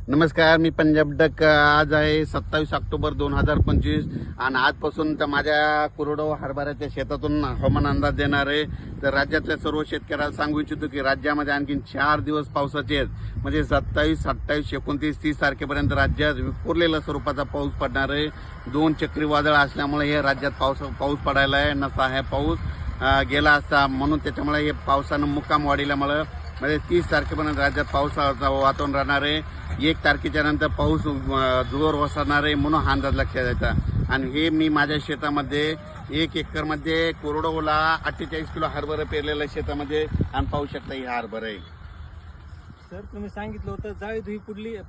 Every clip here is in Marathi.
नमस्कार, मी पंजाब डक. आज आहे 27 ऑक्टोबर 2025 आणि आजपासून तर माझ्या कोरडवाहू हरभऱ्याच्या शेतातून हवामान अंदाज देणार आहे. तर राज्यातल्या सर्व शेतकऱ्याला सांगू इच्छितो की राज्यामध्ये आणखी 4 दिवस पावसाचे आहेत. म्हणजे 27, 28, 29, 30 तारखेपर्यंत राज्यात विखुरलेल्या स्वरूपाचा पाऊस पडणार आहे. 2 चक्रीवादळ असल्यामुळे हे राज्यात पाऊस पडायला आहे. नसा हे पाऊस गेला असता, म्हणून त्याच्यामुळे हे पावसानं मुक्काम वाढल्यामुळे म्हणजे 30 तारखेपर्यंत राज्यात पावसाचं वातावरण राहणार आहे. 1 तारखेच्या नंतर पाऊस जोर ओसरणार आहे, म्हणून हा अंदाज लक्षात द्यायचा. आणि हे मी माझ्या शेतामध्ये 1 एकरमध्ये कोरडवाहूला 48 किलो हरभरा पेरलेल्या शेतामध्ये आणि पाहू शकता ही हरभरा आहे. सर, तुम्ही सांगितलं होतं जाळी धुई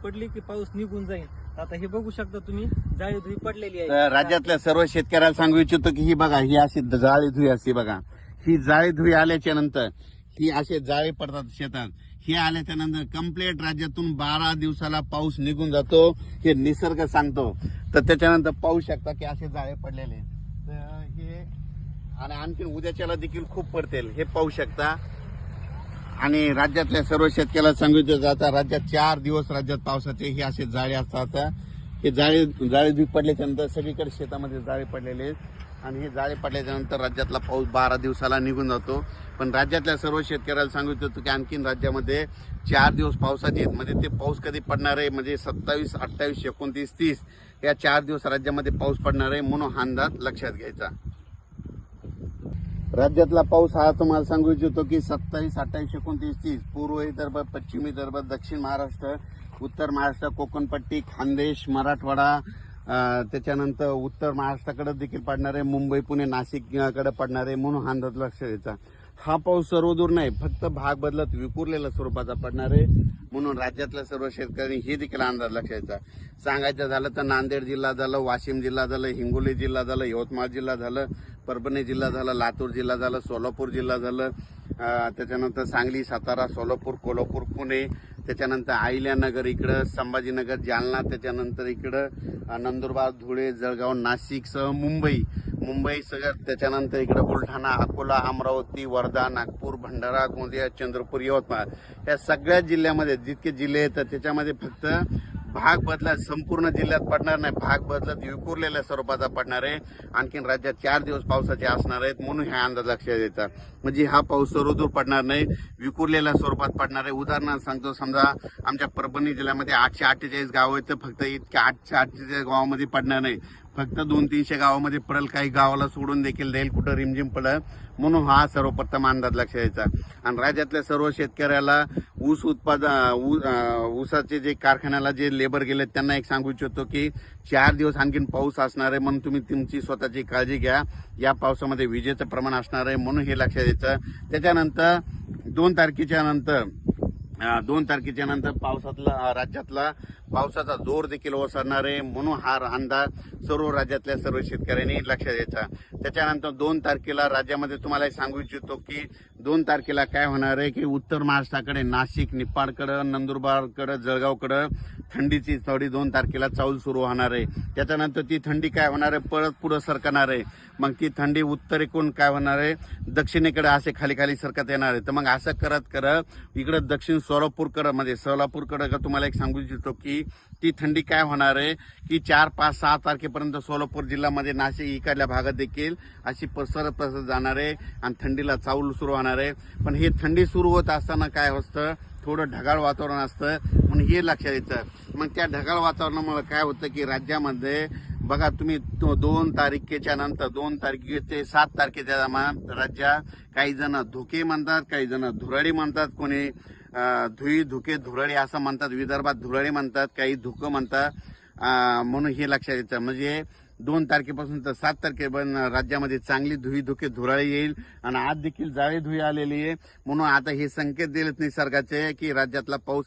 पडली की पाऊस निघून जाईल. आता हे बघू शकता तुम्ही, जाळी धुई पडलेली आहे. तर राज्यातल्या सर्व शेतकऱ्याला सांगू इच्छितो की ही बघा, ही अशी जाळी धुई असते बघा. ही जाळी धुई आल्याच्या नंतर ही असे जाळे पडतात शेतात. हे आल्याच्या नंतर कंप्लीट राज्यातून 12 दिवसाला पाऊस निघून जातो, हे निसर्ग सांगतो. तर त्याच्यानंतर पाहू शकता की असे जाळे पडलेले. तर हे आणि आणखी उद्याच्याला देखील खूप पडतील, हे पाहू शकता. आणि राज्यातल्या सर्व शेतकऱ्याला सांगितलं जातं, राज्यात 4 दिवस राज्यात पावसाचे हे असे जाळे असतात. हे जाळे धुई पडल्याच्या नंतर सगळीकडे शेतामध्ये जाळे पडलेले आहेत. आणि हे जाळे पडल्याच्या नंतर राज्यातला पाऊस 12 दिवसाला निघून जातो. पण राज्यातल्या सर्व शेतकऱ्याला सांगू इच्छितो की आणखीन राज्यामध्ये 4 दिवस पावसाचे आहेत. म्हणजे ते पाऊस कधी पडणार आहे, म्हणजे 27, 28, 29, 30 या 4 दिवस राज्यामध्ये पाऊस पडणार आहे, म्हणून हा अंदाज लक्षात घ्यायचा. राज्यातला पाऊस हा तुम्हाला सांगू इच्छितो की 27, 28, 29, 30 पूर्व विदर्भ, पश्चिम विदर्भ, दक्षिण महाराष्ट्र, उत्तर महाराष्ट्र, कोकणपट्टी, खानदेश, मराठवाडा, त्याच्यानंतर उत्तर महाराष्ट्राकडे देखील पडणार आहे. मुंबई, पुणे, नाशिककडे पडणार आहे, म्हणून हा अंदाज लक्षात द्यायचा. हा पाऊस सर्वदूर नाही, फक्त भाग बदलत विखुरलेल्या स्वरूपाचा पडणार आहे, म्हणून राज्यातल्या सर्व शेतकऱ्यांनी हे देखील अंदाज लक्षात द्यायचा. सांगायचं झालं तर नांदेड जिल्हा झालं, वाशिम जिल्हा झालं, हिंगोली जिल्हा झालं, यवतमाळ जिल्हा झालं, परभणी जिल्हा झाला, लातूर जिल्हा झाला, सोलापूर जिल्हा झालं, त्याच्यानंतर सांगली, सातारा, सोलापूर, कोल्हापूर, पुणे, त्याच्यानंतर अहिल्यानगर इकडं, संभाजीनगर, जालना, त्याच्यानंतर इकडं नंदुरबार, धुळे, जळगाव, नाशिकसह मुंबई सगळं, त्याच्यानंतर इकडं बुलढाणा, अकोला, अमरावती, वर्धा, नागपूर, भंडारा, गोंदिया, चंद्रपूर, यवतमाळ या सगळ्या जिल्ह्यामध्ये जितके जिल्हे आहेत त्याच्यामध्ये फक्त भाग बदलत संपूर्ण जिल्ह्यात पडणार नाही, भाग बदलत विखुरलेल्या स्वरूपाचा पडणार आहे. आणखीन राज्यात 4 दिवस पावसाचे असणार आहेत, म्हणून हा अंदाज लक्षात द्यायचा. म्हणजे हा पाऊस सर्वदूर पडणार नाही, विखुरलेल्या स्वरूपात पडणार आहे. उदाहरणार्थ सांगतो, समजा आमच्या परभणी जिल्ह्यामध्ये 848 गाव आहेत, तर फक्त इतक्या 848 गावामध्ये पडणार नाही, फक्त 200-300 गावामध्ये पडेल. काही गावाला सोडून देखील देईल, कुठं रिमझिम पडेल, म्हणून हा सर्वप्रथम अंदाज लक्षात द्यायचा. आणि राज्यातल्या सर्व शेतकऱ्याला ऊसाचे जे कारखान्याला जे लेबर गेले त्यांना एक सांगू इच्छितो की 4 दिवस आणखीन पाऊस असणार आहे, म्हणून तुम्ही तुमची स्वतःची काळजी घ्या. या पावसामध्ये विजेचं प्रमाण असणार आहे, म्हणून हे लक्षात द्यायचं. त्याच्यानंतर 2 तारखेच्या नंतर राज्यातला पावसाचा जोर देखील ओसरणार आहे, म्हणून हा अंदाज सर्व राज्यातल्या सर्व शेतकऱ्यांनी लक्षात द्यायचा. त्याच्यानंतर 2 तारखेला राज्यामध्ये तुम्हाला सांगू इच्छितो की 2 तारखेला काय होणार आहे की उत्तर महाराष्ट्राकडे नाशिक, निपाडकडं, नंदुरबारकडं, जळगावकडं थंडीची थोडी 2 तारखेला चाहूल सुरू होणार आहे. त्याच्यानंतर ती थंडी काय होणार आहे, परत पुढे सरकणार आहे. मग ती थंडी उत्तरेकडून काय होणार आहे, दक्षिणेकडे असे खाली सरकत येणार आहे. तर मग असं करत इकडं दक्षिण सोलापूरकडे तुम्हाला एक सांगू इच्छितो की ती थंडी काय होणार आहे की 4, 5, 6 तारखेपर्यंत सोलापूर जिल्ह्यामध्ये, नाशिक इकडल्या भागात देखील अशी पसरत जाणार आहे आणि थंडीला चाहूल सुरू होणार आहे. पण हे थंडी सुरू होत असताना काय असतं, थोडं ढगाळ वातावरण असतं, म्हणून हे लक्षात येतं. मग त्या ढगाळ वातावरणामुळे काय होतं की राज्यामध्ये बघा तुम्ही 2 तारखेच्या नंतर 2 तारखेचे 7 तारखेच्या दरम्यान राज्यात काही जण धुके म्हणतात, काही जण धुराडी म्हणतात, कोणी धुके धुराडी असं म्हणतात, विदर्भात धुराडी म्हणतात, काही धुकं म्हणतात, म्हणून हे लक्षात येतं. म्हणजे 2 तारखेपासून तर 7 तारखेपर्यंत राज्यामध्ये चांगली धुके धुराळी येईल. आणि आज देखील जाळी धुई आलेली आहे, म्हणून आता हे संकेत दिलेत निसर्गाचे की राज्यातला पाऊस